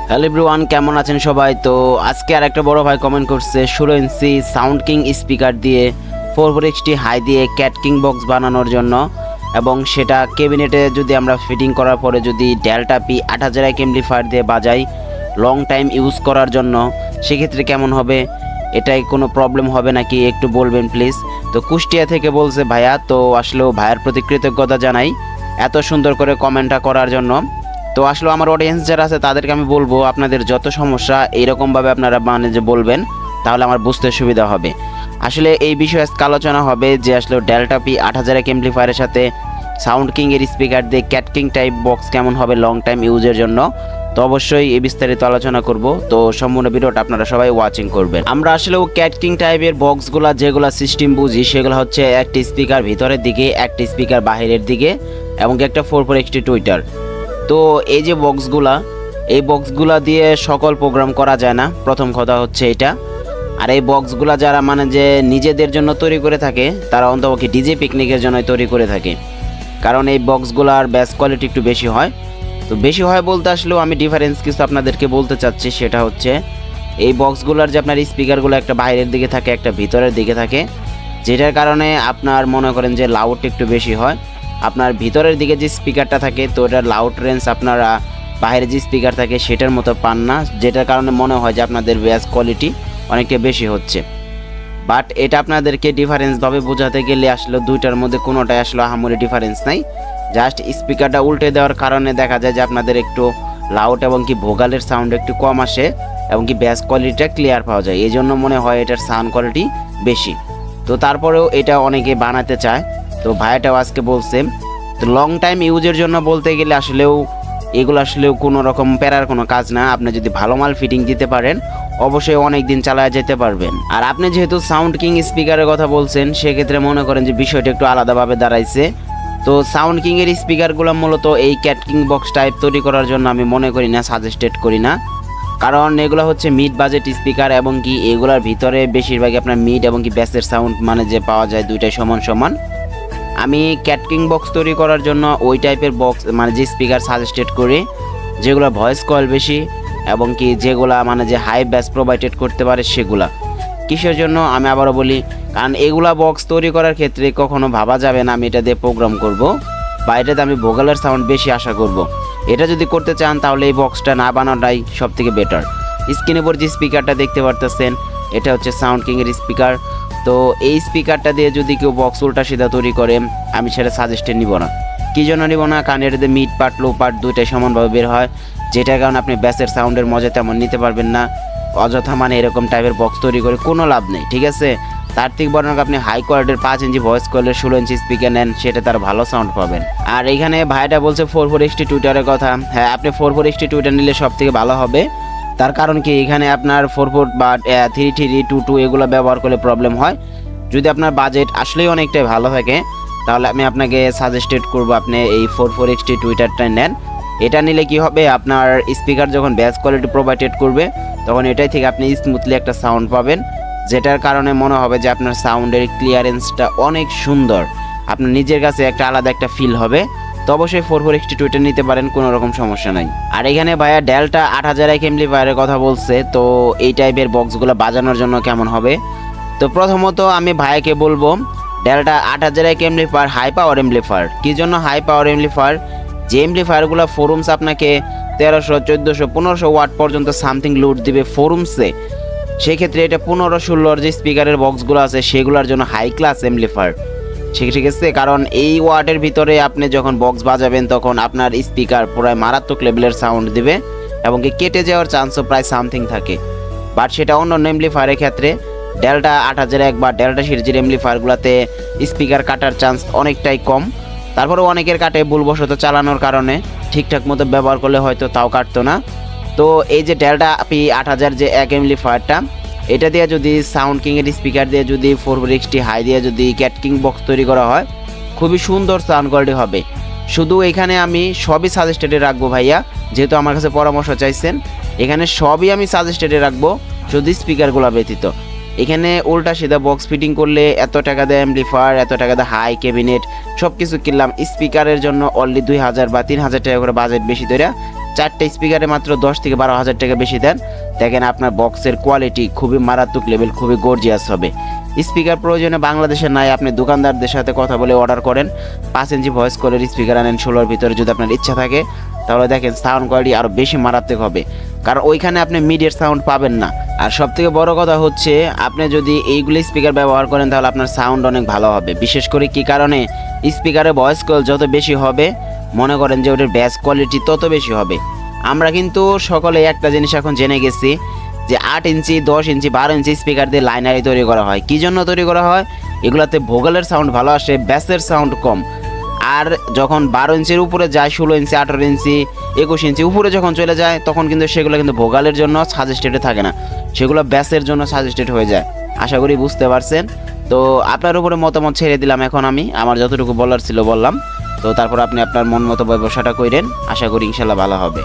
Hello everyone, কেমন আছেন সবাই? তো আজকে আর একটা বড় ভাই কমেন্ট করছে 16 ইঞ্চি সাউন্ড কিং স্পিকার দিয়ে 440 হাই দিয়ে ক্যাট কিং বক্স বানানোর জন্য, এবং সেটা ক্যাবিনেটে যদি আমরা ফিটিং করার পরে যদি ডেল্টা পি 8000 এমপ্লিফায়ার দিয়ে বাজাই লং টাইম ইউজ করার জন্য, সেক্ষেত্রে কেমন হবে? এটাই কোনো প্রবলেম হবে নাকি একটু বলবেন প্লিজ। তো কুষ্টিয়া থেকে বলছে ভাইয়া, তো আসলেও ভাইয়ার প্রতি কৃতজ্ঞতা জানাই এত সুন্দর করে কমেন্টটা করার জন্য। তো আসলে আমার অডিয়েন্স যারা আছে তাদেরকে আমি বলবো, আপনাদের যত সমস্যা এইরকমভাবে আপনারা যে বলবেন, তাহলে আমার বুঝতে সুবিধা হবে। আসলে এই বিষয়ে আজকে আলোচনা হবে যে আসলে ডেল্টা পি 8000 এমপ্লিফায়ারের সাথে সাউন্ড কিং এর স্পিকার দিয়ে ক্যাট কিং টাইপ বক্স কেমন হবে লং টাইম ইউজের জন্য। তো অবশ্যই এই বিস্তারিত আলোচনা করব, তো সম্পূর্ণ ভিডিওটা আপনারা সবাই ওয়াচিং করবেন। আমরা আসলে ক্যাট কিং টাইপের বক্সগুলো যেগুলো সিস্টেম বুঝি, সেগুলো হচ্ছে একটি স্পিকার ভিতরের দিকে, একটি স্পিকার বাহিরের দিকে, এবং একটা 440 টুইটার। তো এই যে এই বক্সগুলা দিয়ে সকল প্রোগ্রাম করা যায় না, প্রথম কথা হচ্ছে এটা। আর এই বক্সগুলা যারা যে নিজেদের জন্য তৈরি করে থাকে, তারা অন্তপক্ষে ডিজে পিকনিকের জন্য তৈরি করে থাকে, কারণ এই বক্সগুলার ব্যাস কোয়ালিটি একটু বেশি হয়। তো বেশি হয় বলতে আসলেও আমি ডিফারেন্স কিছু আপনাদেরকে বলতে চাচ্ছি, সেটা হচ্ছে এই বক্সগুলার যে আপনার স্পিকারগুলো একটা বাইরের দিকে থাকে, একটা ভিতরের দিকে থাকে, যেটার কারণে আপনার মনে করেন যে লাউড একটু বেশি হয়। আপনার ভিতরের দিকে যে স্পিকারটা থাকে, তো এটার লাউড রেঞ্জ আপনারা বাইরে যে স্পিকার থাকে সেটার মতো পান না, যেটার কারণে মনে হয় যে আপনাদের ব্যাস কোয়ালিটি অনেকটা বেশি হচ্ছে। বাট এটা আপনাদেরকে ডিফারেন্সভাবে বোঝাতে গেলে আসলে দুইটার মধ্যে কোনোটাই আসলে আহামরি ডিফারেন্স নাই। জাস্ট স্পিকারটা উল্টে দেওয়ার কারণে দেখা যায় যে আপনাদের একটু লাউড এবং কি ভোকালের সাউন্ড একটু কম আসে, এবং কি ব্যাস কোয়ালিটিটা ক্লিয়ার পাওয়া যায়, এই জন্য মনে হয় এটার সাউন্ড কোয়ালিটি বেশি। তো তারপরেও এটা অনেকে বানাতে চায়, তো ভাইয়াটাও আজকে বলছে। তো লং টাইম ইউজের জন্য বলতে গেলে এগুলো আসলেও কোনো রকম প্যারার কোনো কাজ না। আপনি যদি ভালো মাল ফিটিং দিতে পারেন, অবশ্যই অনেক দিন চালায় যেতে পারবেন। আর আপনি যেহেতু সাউন্ড কিং স্পিকারের কথা বলছেন, সেক্ষেত্রে মনে করেন যে বিষয়টা একটু আলাদাভাবে দাঁড়াইছে। তো সাউন্ড কিং এর স্পিকারগুলো মূলত এই ক্যাট কিং বক্স টাইপ তৈরি করার জন্য আমি মনে করি না, সাজেস্টেড করি না, কারণ এগুলো হচ্ছে মিড বাজেট স্পিকার, এবং কি এগুলোর ভিতরে বেশিরভাগই আপনার মিড এবং কি ব্যাসের সাউন্ড যে পাওয়া যায় দুইটাই সমান সমান। আমি ক্যাট কিং বক্স তৈরি করার জন্য ওই টাইপের বক্স যে স্পিকার সাজেস্টেড করি, যেগুলো ভয়েস কল বেশি, এবং কি যেগুলা যে হাই ব্যাস প্রোভাইডেড করতে পারে সেগুলা। কিসের জন্য আমি আবারও বলি, কারণ এগুলা বক্স তৈরি করার ক্ষেত্রে কখনো ভাবা যাবে না আমি এটা দিয়ে প্রোগ্রাম করব, বা এটাতে আমি ভোকালের সাউন্ড বেশি আশা করব। এটা যদি করতে চান তাহলে এই বক্সটা না বানানোটাই সব থেকে বেটার। স্ক্রিনের উপর যে স্পিকারটা দেখতে পারতেছেন, এটা হচ্ছে সাউন্ড কিং এর স্পিকার। তো এই স্পিকারটা দিয়ে যদি কেউ বক্স উল্টা সিধা তৈরি করে, আমি সেটা সাজেস্টেড নিব না। কী জন্য নিব না? কারণ এটাতে মিড পার্ট লো পার্ট দুইটাই সমানভাবে বের হয়, যেটার কারণে আপনি ব্যাসের সাউন্ডের মজা তেমন নিতে পারবেন না। অযথা এরকম টাইপের বক্স তৈরি করে কোনো লাভ নেই, ঠিক আছে? তার থেকে বরং আপনি হাই কোয়ালিটির 5 ইঞ্চি ভয়েস কলের 16 ইঞ্চি স্পিকার নেন, সেটা তার ভালো সাউন্ড পাবেন। আর এখানে ভাইটা বলছে 440 টুইটারের কথা। হ্যাঁ, আপনি 440 টুইটার নিলে সব থেকে ভালো হবে। তার কারণ কি, এখানে আপনার 44 বা 3322 এগুলো ব্যবহার করলে প্রবলেম হয়। যদি আপনার বাজেট আসলেই অনেকটাই ভালো থাকে, তাহলে আমি আপনাকে সাজেস্টেড করব আপনি এই 440 টুইটারটা নেন। এটা নিলে কি হবে, আপনার স্পিকার যখন ব্যাস কোয়ালিটি প্রোভাইডেড করবে, তখন এটাই থেকে আপনি স্মুথলি একটা সাউন্ড পাবেন, যেটার কারণে মনে হবে যে আপনার সাউন্ডের ক্লিয়ারেন্সটা অনেক সুন্দর, আপনার নিজের কাছে একটা আলাদা একটা ফিল হবে। তো অবশ্যই 440 টুইটার নিতে পারেন, কোনো রকম সমস্যা নাই। আর এখানে ভাইয়া ডেল্টা 8000 এমপ্লিফায়ারের কথা বলছে, তো এই টাইপের বক্সগুলো বাজানোর জন্য কেমন হবে। তো প্রথমত আমি ভাইয়াকে বলবো, Delta 8000 amplifier high power amplifier. কী জন্য হাই পাওয়ার এমপ্লিফায়ার? যে এমপ্লিফায়ারগুলো ফোরুমস আপনাকে 1300, 1400, 1500 ওয়াট পর্যন্ত সামথিং লোড দিবে ফোরুমসে, সেক্ষেত্রে এটা 15-16 যে স্পিকারের বক্সগুলো আছে সেগুলোর জন্য হাই ক্লাস এমপ্লিফায়ার, ঠিক আছে? কারণ এই ওয়াটের ভিতরে আপনি যখন বক্স বাজাবেন, তখন আপনার স্পিকার প্রায় মারাত্মক লেভেলের সাউন্ড দিবে, এবং কি কেটে যাওয়ার চান্সও প্রায় সামথিং থাকে। বাট সেটা অন্য এমপ্লিফায়ারের ক্ষেত্রে ডেল্টা 8001 বা ডেল্টা সিরিজের এমপ্লিফায়ারগুলোতে স্পিকার কাটার চান্স অনেকটাই কম। তারপরেও অনেকের কাটে ভুলবশত চালানোর কারণে, ঠিকঠাক মতো ব্যবহার করলে হয়তো তাও কাটতো না। তো এই যে ডেল্টা পি 8000 যে এমপ্লিফায়ারটা, এটা দিয়ে যদি সাউন্ড কিং এর স্পিকার দিয়ে যদি 440 হাই দিয়ে যদি ক্যাট কিং বক্স তৈরি করা হয়, খুবই সুন্দর সাউন্ড কোয়ালিটি হবে। শুধু এখানে আমি সবই সাজেস্টেডে রাখবো ভাইয়া, যেহেতু আমার কাছে পরামর্শ চাইছেন, এখানে সবই আমি সাজেস্টেডে রাখবো, শুধু স্পিকারগুলো ব্যতীত। এখানে উল্টা সিধা বক্স ফিটিং করলে এত টাকা দেয় এমপ্লিফায়ার, এত টাকা দেয় হাই ক্যাবিনেট, সব কিছু কিনলাম, স্পিকারের জন্য অনলি 2000 বা 3000 টাকা করে বাজেট বেশি ধরে 4টে স্পিকারে মাত্র 10 থেকে 12 হাজার টাকা বেশি দেন, দেখেন আপনার বক্সের কোয়ালিটি খুবই মারাত্মক লেভেল, খুবই গর্জিয়াস হবে। স্পিকার প্রয়োজনে বাংলাদেশে নাই, আপনি দোকানদারদের সাথে কথা বলে অর্ডার করেন। 5 ইঞ্চি ভয়েস কলের স্পিকার আনেন 16-র ভিতরে যদি আপনার ইচ্ছা থাকে, তাহলে দেখেন সাউন্ড কোয়ালিটি আরও বেশি মারাত্মক হবে, কারণ ওইখানে আপনি মিডিয়ার সাউন্ড পাবেন না। আর সবথেকে বড় কথা হচ্ছে আপনি যদি এইগুলো স্পিকার ব্যবহার করেন তাহলে আপনার সাউন্ড অনেক ভালো হবে। বিশেষ করে কি কারণে, স্পিকারে ভয়েস কল যত বেশি হবে মনে করেন যে ওটার ব্যাস কোয়ালিটি তত বেশি হবে। আমরা কিন্তু সকলে একটা জিনিস এখন জেনে গেছি যে 8 ইঞ্চি 10 ইঞ্চি 12 ইঞ্চি স্পিকার দিয়ে লাইনারি তৈরি করা হয়। কী জন্য তৈরি করা হয়? এগুলোতে ভোকালের সাউন্ড ভালো আসে, ব্যাসের সাউন্ড কম। আর যখন 12 ইঞ্চির উপরে যায়, 16 ইঞ্চি 18 ইঞ্চি 21 ইঞ্চি উপরে যখন চলে যায়, তখন কিন্তু সেগুলো কিন্তু ভোকালের জন্য সাজেস্টেড থাকে না, সেগুলো ব্যাসের জন্য সাজেস্টেড হয়ে যায়। আশা করি বুঝতে পারছেন। তো আপনার উপরে মতামত ছেড়ে দিলাম, এখন আমি আমার যতটুকু বলার ছিল বললাম। তো তারপর আপনি আপনার মন মতো ব্যবসাটা করেন, আশা করি ইনশাল্লাহ ভালো হবে।